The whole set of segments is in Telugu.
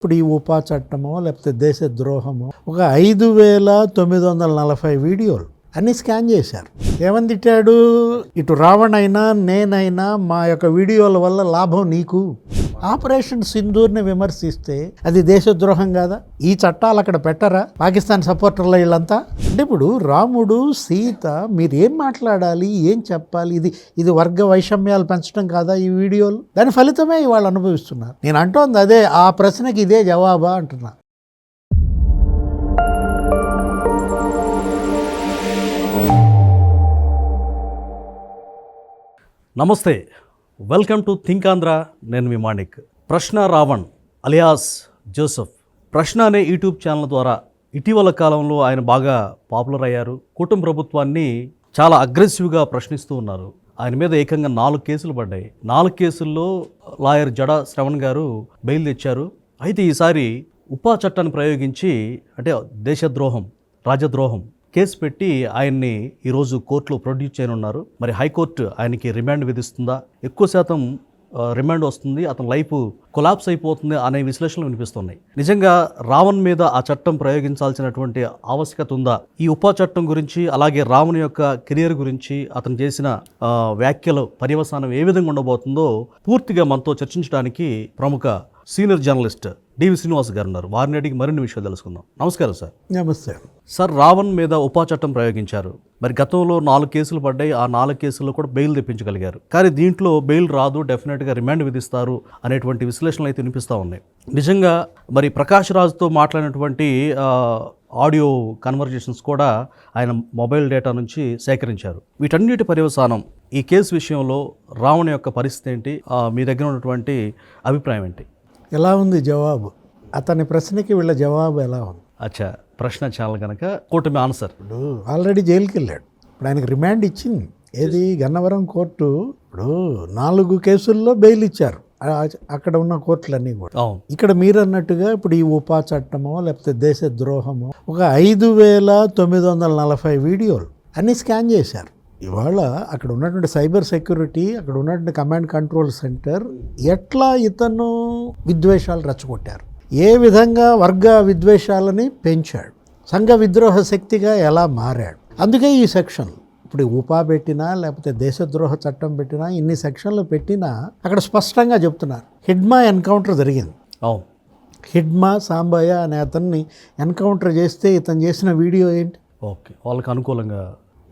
ఇప్పుడు ఈ ఉపా చట్టమో లేకపోతే దేశద్రోహమో ఒక 5,940 వీడియోలు అన్నీ స్కాన్ చేశారు. ఏమని తిట్టాడు? ఇటు రావణ్ అయినా నేనైనా మా యొక్క వీడియోల వల్ల లాభం నీకు. ఆపరేషన్ సింధూర్ని విమర్శిస్తే అది దేశద్రోహం కాదా? ఈ చట్టాలు అక్కడ పెట్టరా పాకిస్తాన్ సపోర్టర్ల వీళ్ళంతా? అంటే ఇప్పుడు రాముడు సీత మీరు ఏం మాట్లాడాలి, ఏం చెప్పాలి? ఇది వర్గ వైషమ్యాలు పెంచడం కాదా ఈ వీడియోలు? దాని ఫలితమే ఇవాళ అనుభవిస్తున్నారు. నేను అంటోంది అదే, ఆ ప్రశ్నకి ఇదే జవాబా అంటున్నా. నమస్తే, వెల్కమ్ టు థింక్ ఆంధ్ర. నేను మీ మాణిక్. ప్రశ్న రావణ్ అలియాస్ జోసెఫ్ ప్రశ్న అనే యూట్యూబ్ ఛానల్ ద్వారా ఇటీవల కాలంలో ఆయన బాగా పాపులర్ అయ్యారు. కుటుంబ ప్రభుత్వాన్ని చాలా అగ్రెసివ్గా ప్రశ్నిస్తూ ఉన్నారు. ఆయన మీద ఏకంగా 4 కేసులు పడ్డాయి. 4 కేసుల్లో లాయర్ జడా శ్రవణ్ గారు బెయిల్ తెచ్చారు. అయితే ఈసారి ఉపా చట్టాన్ని ప్రయోగించి, అంటే దేశద్రోహం, రాజద్రోహం కేసు పెట్టి ఆయన్ని ఈరోజు కోర్టులో ప్రొడ్యూస్ చేయనున్నారు. మరి హైకోర్టు ఆయనకి రిమాండ్ విధిస్తుందా? ఎక్కువ శాతం రిమాండ్ వస్తుంది, అతని లైఫ్ కొలాప్స్ అయిపోతుంది అనే విశ్లేషణలు వినిపిస్తున్నాయి. నిజంగా రావణ్ మీద ఆ చట్టం ప్రయోగించాల్సినటువంటి ఆవశ్యకత ఉందా? ఈ ఉపా చట్టం గురించి, అలాగే రావణ్ యొక్క కెరియర్ గురించి, అతను చేసిన వ్యాఖ్యలు పర్యవసానం ఏ విధంగా ఉండబోతుందో పూర్తిగా మనతో చర్చించడానికి ప్రముఖ సీనియర్ జర్నలిస్ట్ డివి శ్రీనివాస్ గారు ఉన్నారు. వారిని అడిగి మరిన్ని విషయాలు తెలుసుకుందాం. నమస్కారం సార్. నమస్తే సార్, రావణ్ మీద ఉపా చట్టం ప్రయోగించారు. మరి గతంలో 4 కేసులు పడ్డాయి. ఆ 4 కేసుల్లో కూడా బెయిల్ తెప్పించగలిగారు. కానీ దీంట్లో బెయిల్ రాదు, డెఫినెట్గా రిమాండ్ విధిస్తారు అనేటువంటి విశ్లేషణలు అయితే వినిపిస్తూ ఉన్నాయి. నిజంగా మరి ప్రకాష్ రాజ్తో మాట్లాడినటువంటి ఆడియో కన్వర్జేషన్స్ కూడా ఆయన మొబైల్ డేటా నుంచి సేకరించారు. వీటన్నిటి పర్యవసానం ఈ కేసు విషయంలో రావణ్ యొక్క పరిస్థితి ఏంటి? మీ దగ్గర ఉన్నటువంటి అభిప్రాయం ఏంటి? ఎలా ఉంది జవాబు? అతని ప్రశ్నకి వీళ్ళ జవాబు ఎలా ఉంది? అచ్చా, ప్రశ్న ఛానల్ కనుక కూటమి ఆన్సర్. ఇప్పుడు ఆల్రెడీ జైలుకి వెళ్ళాడు. ఇప్పుడు ఆయనకు రిమాండ్ ఇచ్చింది. ఏది? గన్నవరం కోర్టు ఇప్పుడు 4 కేసుల్లో బెయిల్ ఇచ్చారు, అక్కడ ఉన్న కోర్టులన్నీ కూడా. ఇక్కడ మీరు అన్నట్టుగా ఇప్పుడు ఈ ఉపా చట్టమో లేకపోతే దేశద్రోహమో ఒక 5,940 వీడియోలు అన్నీ స్కాన్ చేశారు. ఇవాళ అక్కడ ఉన్నటువంటి సైబర్ సెక్యూరిటీ, అక్కడ ఉన్నటువంటి కమాండ్ కంట్రోల్ సెంటర్ ఎట్లా ఇతను విద్వేషాలు రెచ్చగొట్టారు, ఏ విధంగా వర్గ విద్వేషాలని పెంచాడు, సంఘ విద్రోహ శక్తిగా ఎలా మారాడు. అందుకే ఈ సెక్షన్ ఇప్పుడు ఉపా పెట్టినా లేకపోతే దేశద్రోహ చట్టం పెట్టినా, ఇన్ని సెక్షన్లు పెట్టినా అక్కడ స్పష్టంగా చెప్తున్నారు హిడ్మా ఎన్కౌంటర్ జరిగింది. హిడ్మా సాంబయ్య అనే అతన్ని ఎన్కౌంటర్ చేస్తే ఇతను చేసిన వీడియో ఏంటి? ఓకే, వాళ్ళకి అనుకూలంగా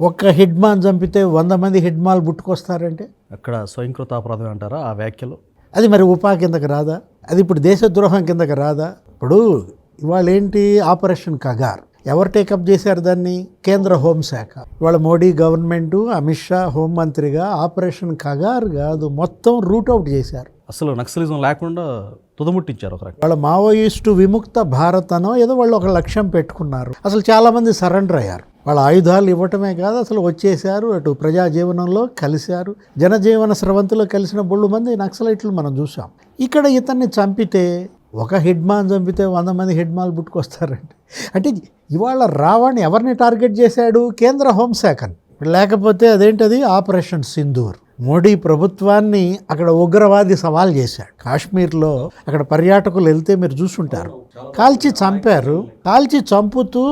ఒక్క హిడ్మాన్ చంపితే 100 మంది హిడ్మాలు పుట్టుకొస్తారంటే అక్కడ స్వయంకృత అపరాధం అంటారా ఆ వ్యాఖ్యలు? అది మరి ఉపా కిందకి రాదా? అది ఇప్పుడు దేశద్రోహం కిందకి రాదా? ఇప్పుడు ఇవాళ ఏంటి? ఆపరేషన్ కగార్ ఎవరు టేకప్ చేశారు దాన్ని? కేంద్ర హోంశాఖ. ఇవాళ మోడీ గవర్నమెంటు, అమిత్ షా హోంమంత్రిగా ఆపరేషన్ కగార్ కాదు, మొత్తం రూట్ అవుట్ చేశారు. అసలు నక్సలిజం లేకుండా తుదముట్టించారు ఒక రకంగా. వాళ్ళ మావోయిస్టు విముక్త భారత్ అనో ఏదో వాళ్ళు ఒక లక్ష్యం పెట్టుకున్నారు. అసలు చాలామంది సరెండర్ అయ్యారు. వాళ్ళ ఆయుధాలు ఇవ్వటమే కాదు, అసలు వచ్చేసారు, అటు ప్రజా జీవనంలో కలిశారు. జనజీవన స్రవంతిలో కలిసిన బొళ్ళు మంది నక్సలైట్లు మనం చూసాం. ఇక్కడ ఇతన్ని చంపితే, ఒక హిడ్మాన్ చంపితే 100 మంది హిడ్మాలు పుట్టుకొస్తారండి. అంటే ఇవాళ రావణ్ ఎవరిని టార్గెట్ చేశాడు? కేంద్ర హోంశాఖని. లేకపోతే అదేంటది ఆపరేషన్ సింధూర్. మోడీ ప్రభుత్వాన్ని అక్కడ ఉగ్రవాది సవాల్ చేశాడు. కాశ్మీర్లో అక్కడ పర్యాటకులు వెళ్తే మీరు చూసుంటారు, కాల్చి చంపారు. కాల్చి చంపుతూ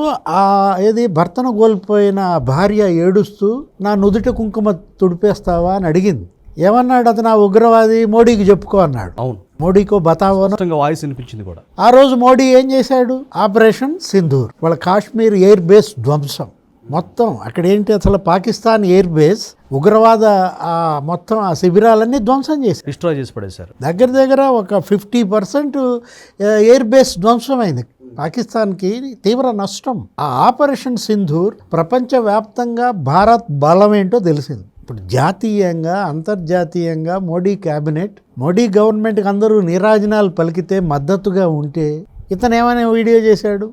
ఏది భర్తను కోల్పోయిన భార్య ఏడుస్తూ నా నుదుటి కుంకుమ తుడిపేస్తావా అని అడిగింది. ఏమన్నాడు అతను? ఆ ఉగ్రవాది మోడీకి చెప్పుకో అన్నాడు. అవును, మోడీకో బతావో వాయిస్ వినిపించింది కూడా. ఆ రోజు మోడీ ఏం చేశాడు? ఆపరేషన్ సింధూర్. వాళ్ళ కాశ్మీర్ ఎయిర్ బేస్ ధ్వంసం మొత్తం. అక్కడ ఏంటి? అసలు పాకిస్తాన్ ఎయిర్ బేస్ ఉగ్రవాద మొత్తం ఆ శిబిరాలన్నీ ధ్వంసం చేశారు, డిస్ట్రాయ్ చేసి పడేశారు. దగ్గర ఒక 50% ఎయిర్ బేస్ ధ్వంసమైంది. పాకిస్తాన్కి తీవ్ర నష్టం. ఆ ఆపరేషన్ సింధూర్ ప్రపంచవ్యాప్తంగా భారత్ బలం ఏంటో తెలిసింది. ఇప్పుడు జాతీయంగా, అంతర్జాతీయంగా మోడీ క్యాబినెట్, మోడీ గవర్నమెంట్కి అందరూ నీరాజనాలు పలికితే మద్దతుగా ఉంటే ఇతను ఏమైనా వీడియో చేశాడు?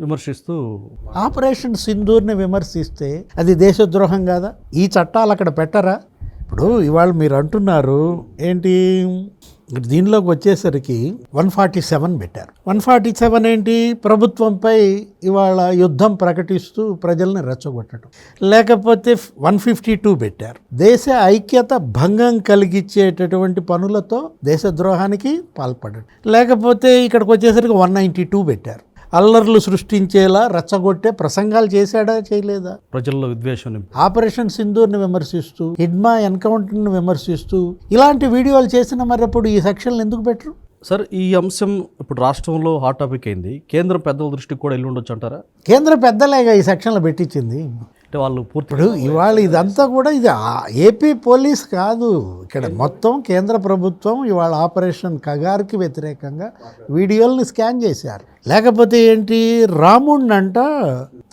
విమర్శిస్తూ ఆపరేషన్ సింధూర్ని విమర్శిస్తే అది దేశద్రోహం కాదా? ఈ చట్టాలు అక్కడ పెట్టరా? ఇప్పుడు ఇవాళ మీరు అంటున్నారు ఏంటి? దీనిలోకి వచ్చేసరికి 147 పెట్టారు. 147 ఏంటి? ప్రభుత్వంపై ఇవాళ యుద్ధం ప్రకటిస్తూ ప్రజల్ని రెచ్చగొట్టడం. లేకపోతే 152 పెట్టారు. దేశ ఐక్యత భంగం కలిగించేటటువంటి పనులతో దేశద్రోహానికి పాల్పడడం. లేకపోతే ఇక్కడికి వచ్చేసరికి 192 పెట్టారు. అల్లర్లు సృష్టించేలా రెచ్చగొట్టే ప్రసంగాలు చేశాడా చేయలేదా? ప్రజల్లో విద్వేషం ఆపరేషన్ సింధూర్ని విమర్శిస్తూ, హిడ్మా ఎన్కౌంటర్ని విమర్శిస్తూ ఇలాంటి వీడియోలు చేసిన మరప్పుడు ఈ సెక్షన్లు ఎందుకు పెట్టరు? సార్, ఈ అంశం ఇప్పుడు రాష్ట్రంలో హాట్ టాపిక్ అయింది. కేంద్ర పెద్దల దృష్టికి కూడా వెళ్ళి ఉండొచ్చు అంటారా? కేంద్ర పెద్దలేగా ఈ సెక్షన్లు పెట్టించింది. అంటే వాళ్ళు ఇప్పుడు ఇవాళ ఇదంతా కూడా ఇది ఏపీ పోలీస్ కాదు, ఇక్కడ మొత్తం కేంద్ర ప్రభుత్వం ఇవాళ ఆపరేషన్ కగార్కి వ్యతిరేకంగా వీడియోల్ని స్కాన్ చేశారు. లేకపోతే ఏంటి, రాముడిని అంట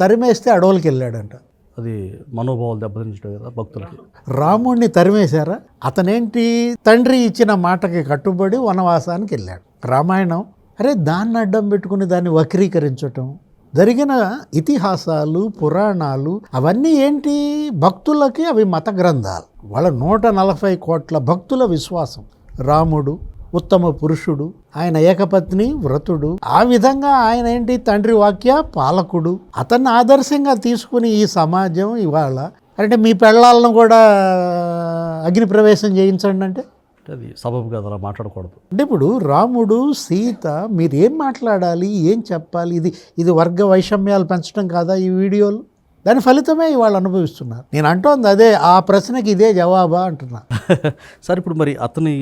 తరిమేస్తే అడవులకి వెళ్ళాడంట. అది మనోభావాలు దెబ్బతించడం కదా భక్తులకి. రాముడిని తరిమేశారా? అతనేంటి, తండ్రి ఇచ్చిన మాటకి కట్టుబడి వనవాసానికి వెళ్ళాడు. రామాయణం అరే దాన్ని అడ్డం పెట్టుకుని దాన్ని వక్రీకరించటం, జరిగిన ఇతిహాసాలు పురాణాలు అవన్నీ ఏంటి, భక్తులకి అవి మత గ్రంథాలు. వాళ్ళ 140 కోట్ల భక్తుల విశ్వాసం. రాముడు ఉత్తమ పురుషుడు, ఆయన ఏకపత్ని వ్రతుడు. ఆ విధంగా ఆయన ఏంటి, తండ్రి వాక్య పాలకుడు. అతన్ని ఆదర్శంగా తీసుకుని ఈ సమాజం ఇవాళ అంటే మీ పెళ్ళాలను కూడా అగ్ని ప్రవేశం చేయించండి అంటే అది సబబు కదా, అలా మాట్లాడకూడదు. అంటే ఇప్పుడు రాముడు సీత మీరు ఏం మాట్లాడాలి, ఏం చెప్పాలి? ఇది వర్గ వైషమ్యాలు పెంచడం కాదా ఈ వీడియోలు? దాని ఫలితమే ఇవాళ అనుభవిస్తున్నారు. నేను అంటోంది అదే, ఆ ప్రశ్నకి ఇదే జవాబా అంటున్నా. సార్, ఇప్పుడు మరి అతని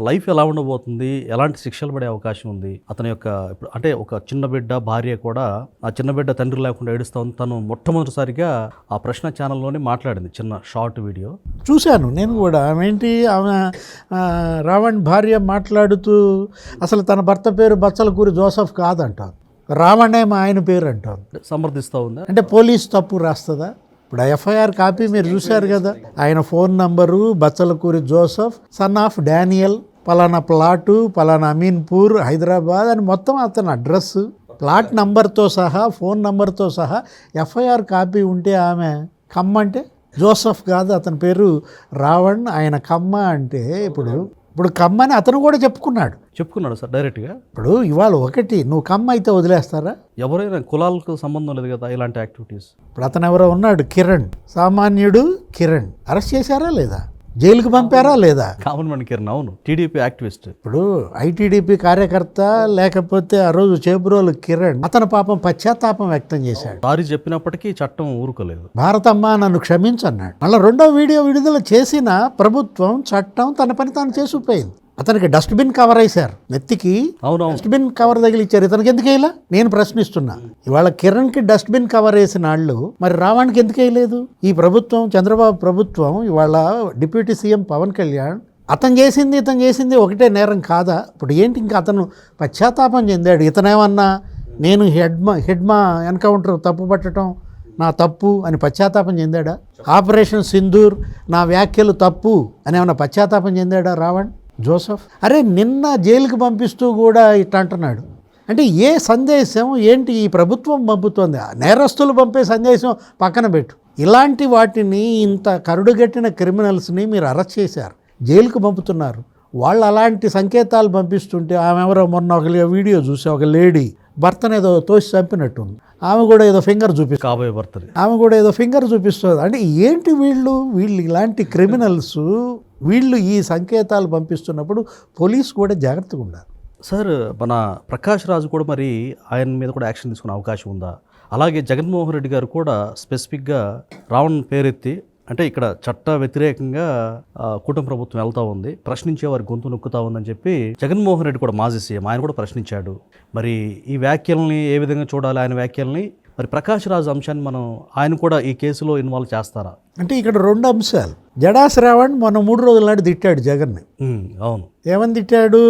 లైఫ్ ఎలా ఉండబోతుంది, ఎలాంటి శిక్షలు పడే అవకాశం ఉంది? అతని యొక్క ఇప్పుడు అంటే ఒక చిన్న బిడ్డ భార్య కూడా, ఆ చిన్న బిడ్డ తండ్రి లేకుండా ఏడుస్తా ఉంది. తను మొట్టమొదటిసారిగా ఆ ప్రశ్న ఛానల్లోనే మాట్లాడింది, చిన్న షార్ట్ వీడియో చూశాను నేను కూడా. ఆమె రావణ్ భార్య మాట్లాడుతూ అసలు తన భర్త పేరు బచ్చలకూరి జోసఫ్ కాదంట, రావణే మా ఆయన పేరు అంటాం. సమర్థిస్తూ ఉందా? అంటే పోలీస్ తప్పు రాస్తుందా? ఇప్పుడు ఎఫ్ఐఆర్ కాపీ మీరు చూశారు కదా, ఆయన phone number Bachalakuri Joseph son of Daniel, పలానా ప్లాటు, పలానా అమీన్పూర్ హైదరాబాద్ అని మొత్తం అతని అడ్రస్, ప్లాట్ నంబర్తో సహా, ఫోన్ నంబర్తో సహా ఎఫ్ఐఆర్ కాపీ ఉంటే ఆమె కమ్మ అంటే జోసఫ్ కాదు, అతని పేరు రావణ్, ఆయన కమ్మ అంటే ఇప్పుడు కమ్మని అతను కూడా చెప్పుకున్నాడు సార్ డైరెక్ట్గా. ఇప్పుడు ఇవాళ ఒకటి, నువ్వు కమ్మ అయితే వదిలేస్తారా? ఎవరైనా కులాలకు సంబంధం లేదు కదా ఇలాంటి యాక్టివిటీస్. ఇప్పుడు అతను ఎవరో ఉన్నాడు, కిరణ్, సామాన్యుడు కిరణ్, అరెస్ట్ చేశారా లేదా? జైలుకి పంపారా లేదా? కామన్ మ్యాన్ కిరణ్, అవును, టీడీపీ యాక్టివిస్ట్. ఇప్పుడు ఐటీడీపీ కార్యకర్త, లేకపోతే ఆ రోజు చేబ్రోలు కిరణ్, అతను పాపం పశ్చాత్తాపం వ్యక్తం చేశాడు. సారీ చెప్పినప్పటికీ చట్టం ఊరుకోలేదు. భారతమ్మ నన్ను క్షమించన్నాడు. మళ్ళీ రెండో వీడియో విడుదల చేసిన ప్రభుత్వం, చట్టం తన పని తాను చేసుకుపోయింది. అతనికి డస్ట్బిన్ కవర్ వేశారు నెత్తికి, డస్ట్బిన్ కవర్ తగిలిచ్చారు. ఇతనికి ఎందుకు వేయలా నేను ప్రశ్నిస్తున్నా. ఇవాళ కిరణ్కి డస్ట్బిన్ కవర్ వేసిన వాళ్ళు మరి రావణ్కి ఎందుకు వేయలేదు? ఈ ప్రభుత్వం, చంద్రబాబు ప్రభుత్వం, ఇవాళ డిప్యూటీ సీఎం పవన్ కళ్యాణ్ అతను చేసింది ఒకటే నేరం కాదా? ఇప్పుడు ఏంటి, ఇంకా అతను పశ్చాత్తాపం చెందాడు. ఇతనేమన్నా నేను హిడ్మా ఎన్కౌంటర్ తప్పు పట్టడం నా తప్పు అని పశ్చాత్తాపం చెందాడా? ఆపరేషన్ సింధూర్ నా వ్యాఖ్యలు తప్పు అని ఏమన్నా పశ్చాత్తాపం చెందాడా రావణ్ జోసఫ్? అరే నిన్న జైలుకి పంపిస్తూ కూడా ఇట్లా అంటున్నాడు అంటే ఏ సందేశం ఏంటి ఈ ప్రభుత్వం పంపుతోంది? నేరస్తులు పంపే సందేశం పక్కన పెట్టు, ఇలాంటి వాటిని, ఇంత కరుడుగట్టిన క్రిమినల్స్ని మీరు అరెస్ట్ చేశారు, జైలుకు పంపుతున్నారు. వాళ్ళు అలాంటి సంకేతాలు పంపిస్తుంటే ఆమె ఎవరో మొన్న ఒక వీడియో చూసి, ఒక లేడీ భర్తను ఏదో తోసి చంపినట్టుంది, ఆమె కూడా ఏదో ఫింగర్ చూపిస్తుంది, కాబోయే భర్తని ఆమె కూడా ఏదో ఫింగర్ చూపిస్తుంది. అంటే ఏంటి వీళ్ళు ఇలాంటి క్రిమినల్స్, వీళ్ళు ఈ సంకేతాలు పంపిస్తున్నప్పుడు పోలీసు కూడా జాగ్రత్తగా ఉండాలి. సార్, మన ప్రకాష్ రాజు కూడా మరి ఆయన మీద కూడా యాక్షన్ తీసుకునే అవకాశం ఉందా? అలాగే జగన్మోహన్ రెడ్డి గారు కూడా స్పెసిఫిక్గా రావణ్ పేరెత్తి, అంటే ఇక్కడ చట్ట వ్యతిరేకంగా కూటమి ప్రభుత్వం వెళ్తూ ఉంది, ప్రశ్నించే వారి గొంతు నొక్కుతా ఉందని చెప్పి జగన్మోహన్ రెడ్డి కూడా, మాజీ సీఎం, ఆయన కూడా ప్రశ్నించాడు. మరి ఈ వ్యాఖ్యల్ని ఏ విధంగా చూడాలి, ఆయన వ్యాఖ్యల్ని? మరి ప్రకాష్ రాజు అంశాన్ని ఆయన కూడా ఈ కేసులో ఇన్వాల్వ్ చేస్తారా? అంటే ఇక్కడ రెండు అంశాలు. జడా శ్రావణ్ మొన్న 3 రోజుల నాడు తిట్టాడు జగన్ని. అవును, ఏమని తిట్టాడు?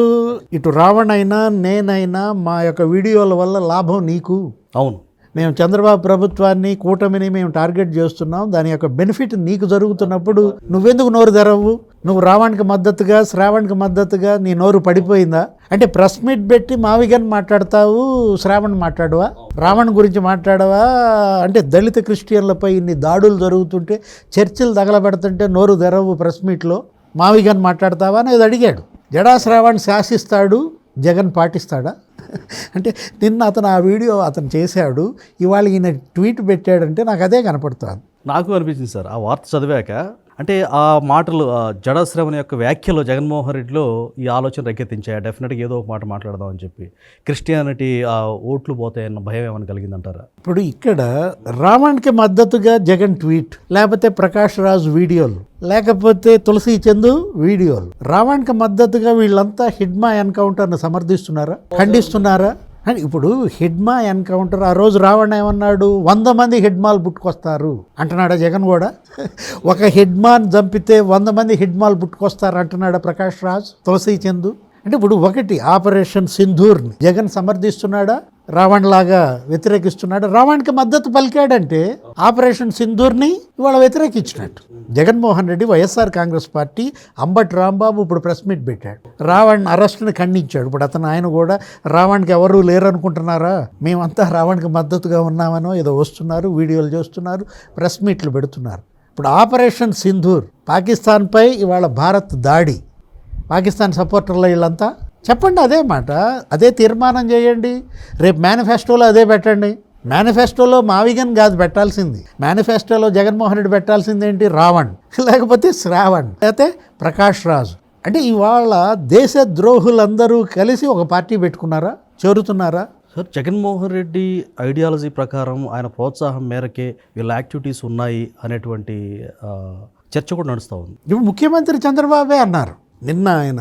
ఇటు రావణ్ అయినా నేనైనా మా యొక్క వీడియోల వల్ల లాభం నీకు. అవును, మేము చంద్రబాబు ప్రభుత్వాన్ని, కూటమిని మేము టార్గెట్ చేస్తున్నాం, దాని యొక్క బెనిఫిట్ నీకు జరుగుతున్నప్పుడు నువ్వెందుకు నోరు తెరవు? నువ్వు రావణ్కి మద్దతుగా, శ్రావణ్కి మద్దతుగా నీ నోరు పడిపోయిందా? అంటే ప్రెస్ మీట్ పెట్టి మావిగన్ మాట్లాడతావు, శ్రావణ్ మాట్లాడవా? రావణ్ గురించి మాట్లాడవా? అంటే దళిత క్రిస్టియన్లపై ఇన్ని దాడులు జరుగుతుంటే, చర్చిలు తగలబెడుతుంటే నోరు తెరవు ప్రెస్ మీట్లో, మావిగన్ మాట్లాడతావా అనేది అడిగాడు. జడా శ్రావణ్ శాసిస్తాడు, జగన్ పాటిస్తాడా? అంటే నిన్న అతను ఆ వీడియో అతను చేశాడు, ఇవాళ ఈయన ట్వీట్ పెట్టాడంటే నాకు అదే కనపడుతుంది. నాకు అనిపించింది సార్ ఆ వార్త చదివాక. అంటే ఆ మాటలు జడా శ్రవణ్ యొక్క వ్యాఖ్యలు జగన్మోహన్ రెడ్డిలో ఈ ఆలోచన రేకెత్తించాయి. డెఫినెట్గా ఏదో ఒక మాట మాట్లాడదామని చెప్పి. క్రిస్టియానిటీ ఓట్లు పోతాయన్న భయం ఏమైనా కలిగిందంటారా? ఇప్పుడు ఇక్కడ రావణ్కి మద్దతుగా జగన్ ట్వీట్, లేకపోతే ప్రకాష్ రాజ్ వీడియోలు, లేకపోతే తులసి చందు వీడియోలు, రావణ్కి మద్దతుగా వీళ్ళంతా హిడ్మా ఎన్కౌంటర్ను సమర్థిస్తున్నారా, ఖండిస్తున్నారా? అని ఇప్పుడు హిడ్మా ఎన్కౌంటర్ ఆ రోజు రావణ్ ఏమన్నాడు, 100 మంది హిడ్మాలు పుట్టుకొస్తారు అంటున్నాడా జగన్ కూడా? ఒక హిడ్మాన్ చంపితే 100 మంది హిడ్మాలు పుట్టుకొస్తారు అంటున్నాడా ప్రకాష్ రాజ్, తులసి చందు? అంటే ఇప్పుడు ఒకటి ఆపరేషన్ సింధూర్ని జగన్ సమర్థిస్తున్నాడా, రావణ్ లాగా వ్యతిరేకిస్తున్నాడా? రావణ్కి మద్దతు పలికాడంటే ఆపరేషన్ సింధూర్ని ఇవాళ వ్యతిరేకించినట్టు. జగన్మోహన్ రెడ్డి, వైఎస్ఆర్ కాంగ్రెస్ పార్టీ, అంబటి రాంబాబు ఇప్పుడు ప్రెస్ మీట్ పెట్టాడు, రావణ్ అరెస్ట్ని ఖండించాడు. ఇప్పుడు ఆయన కూడా రావణ్కి ఎవరు లేరనుకుంటున్నారా, మేమంతా రావణ్కి మద్దతుగా ఉన్నామనో ఏదో వస్తున్నారు, వీడియోలు చేస్తున్నారు, ప్రెస్ మీట్లు పెడుతున్నారు. ఇప్పుడు ఆపరేషన్ సింధూర్, పాకిస్తాన్పై ఇవాళ భారత్ దాడి, పాకిస్తాన్ సపోర్టర్లు వీళ్ళంతా చెప్పండి అదే మాట, అదే తీర్మానం చేయండి. రేపు మేనిఫెస్టోలో అదే పెట్టండి. మేనిఫెస్టోలో మావిగన్ కాదు పెట్టాల్సింది, మేనిఫెస్టోలో జగన్మోహన్ రెడ్డి పెట్టాల్సింది ఏంటి, రావణ్, లేకపోతే శ్రావణ్, లేకపోతే ప్రకాష్ రాజ్. అంటే ఇవాళ దేశ ద్రోహులందరూ కలిసి ఒక పార్టీ పెట్టుకున్నారా, చేరుతున్నారా? సార్ జగన్మోహన్ రెడ్డి ఐడియాలజీ ప్రకారం ఆయన ప్రోత్సాహం మేరకే వీళ్ళ యాక్టివిటీస్ ఉన్నాయి అనేటువంటి చర్చ కూడా నడుస్తూ ఉంది. ఇప్పుడు ముఖ్యమంత్రి చంద్రబాబే అన్నారు నిన్న, ఆయన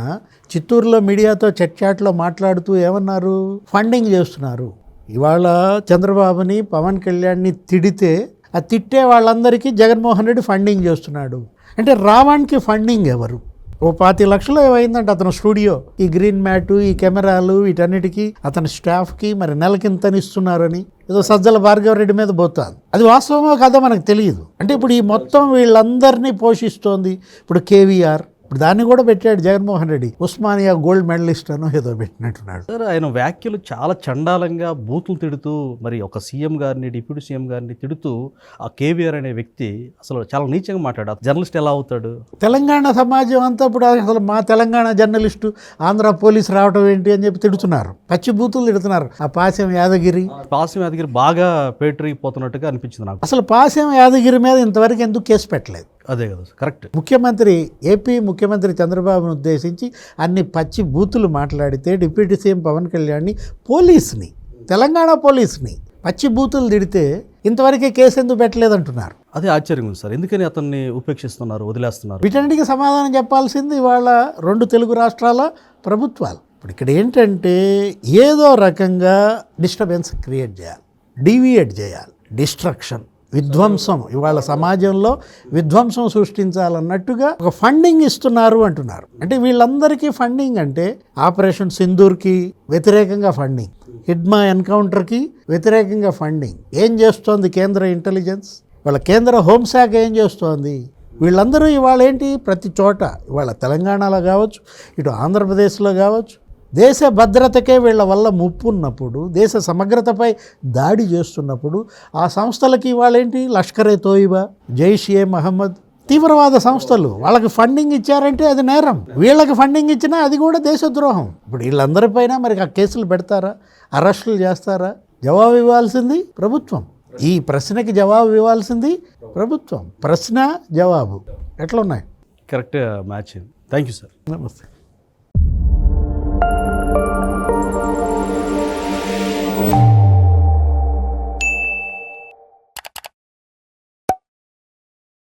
చిత్తూరులో మీడియాతో చాట్లో మాట్లాడుతూ ఏమన్నారు, ఫండింగ్ చేస్తున్నారు. ఇవాళ చంద్రబాబుని, పవన్ కళ్యాణ్ని తిడితే ఆ తిట్టే వాళ్ళందరికీ జగన్మోహన్ రెడ్డి ఫండింగ్ చేస్తున్నాడు. అంటే రావణ్కి ఫండింగ్ ఎవరు? ఓ 25 లక్షలు ఏమైందంటే అతను స్టూడియో, ఈ గ్రీన్ మ్యాటు, ఈ కెమెరాలు, వీటన్నిటికీ అతని స్టాఫ్కి మరి నెలకింతని ఇస్తున్నారని ఏదో సజ్జల భార్గవ రెడ్డి మీద పోతుంది. అది వాస్తవమో కాదో మనకు తెలియదు. అంటే ఇప్పుడు ఈ మొత్తం వీళ్ళందరినీ పోషిస్తోంది ఇప్పుడు కేవీఆర్. ఇప్పుడు దాన్ని కూడా పెట్టాడు జగన్మోహన్ రెడ్డి, ఉస్మానియా గోల్డ్ మెడలిస్ట్ అనో ఏదో పెట్టినట్టున్నాడు. సార్ ఆయన వ్యాఖ్యలు చాలా చండాలంగా బూతులు తిడుతూ, మరి ఒక సీఎం గారిని, డిప్యూటీ సీఎం గారిని తిడుతూ, ఆ కేవీఆర్ అనే వ్యక్తి అసలు చాలా నీచంగా మాట్లాడారు. జర్నలిస్ట్ ఎలా అవుతాడు? తెలంగాణ సమాజం అంతా ఇప్పుడు అసలు మా తెలంగాణ జర్నలిస్టు ఆంధ్ర పోలీస్ రావడం ఏంటి అని చెప్పి తిడుతున్నారు, పచ్చి బూతులు తిడుతున్నారు. ఆ పాశం యాదగిరి బాగా పేటరీపోతున్నట్టుగా అనిపించింది నాకు. అసలు పాశం యాదగిరి మీద ఇంతవరకు ఎందుకు కేసు పెట్టలేదు? అదే కదా కరెక్ట్. ఏపీ ముఖ్యమంత్రి చంద్రబాబును ఉద్దేశించి అన్ని పచ్చి బూతులు మాట్లాడితే డిప్యూటీ సీఎం పవన్ కళ్యాణ్ని, పోలీస్ని, తెలంగాణ పోలీస్ని పచ్చి బూతులు తిడితే ఇంతవరకే కేసు ఎందుకు పెట్టలేదంటున్నారు. అదే ఆశ్చర్యం ఉంది సార్, ఎందుకని అతన్ని ఉపేక్షిస్తున్నారు, వదిలేస్తున్నారు? వీటన్నిటికీ సమాధానం చెప్పాల్సింది ఇవాళ 2 తెలుగు రాష్ట్రాల ప్రభుత్వాలు. ఇప్పుడు ఇక్కడ ఏంటంటే ఏదో రకంగా డిస్టర్బెన్స్ క్రియేట్ చేయాలి, డీవియేట్ చేయాలి, డిస్ట్రక్షన్, విధ్వంసం, ఇవాళ సమాజంలో విధ్వంసం సృష్టించాలన్నట్టుగా ఒక ఫండింగ్ ఇస్తున్నారు అంటున్నారు. అంటే వీళ్ళందరికీ ఫండింగ్ అంటే ఆపరేషన్ సింధూర్కి వ్యతిరేకంగా ఫండింగ్, హిడ్మా ఎన్కౌంటర్కి వ్యతిరేకంగా ఫండింగ్. ఏం చేస్తోంది కేంద్ర ఇంటెలిజెన్స్, వాళ్ళ కేంద్ర హోంశాఖ ఏం చేస్తోంది? వీళ్ళందరూ ఇవాళ ఏంటి, ప్రతి చోట ఇవాళ తెలంగాణలో కావచ్చు, ఇటు ఆంధ్రప్రదేశ్లో కావచ్చు, దేశ భద్రతకే వీళ్ళ వల్ల ముప్పు ఉన్నప్పుడు, దేశ సమగ్రతపై దాడి చేస్తున్నప్పుడు ఆ సంస్థలకి ఇవాళ ఏంటి, లష్కరే తోయిబా, జైష్-ఏ మహమ్మద్, తీవ్రవాద సంస్థలు వాళ్ళకి ఫండింగ్ ఇచ్చారంటే అది నేరం. వీళ్ళకి ఫండింగ్ ఇచ్చినా అది కూడా దేశద్రోహం. ఇప్పుడు వీళ్ళందరిపైన మరి ఆ కేసులు పెడతారా, అరెస్టులు చేస్తారా? జవాబు ఇవ్వాల్సింది ప్రభుత్వం. ఈ ప్రశ్నకి జవాబు ఇవ్వాల్సింది ప్రభుత్వం. ప్రశ్న జవాబు ఎట్లున్నాయి? Correct match. Thank you sir. నమస్తే.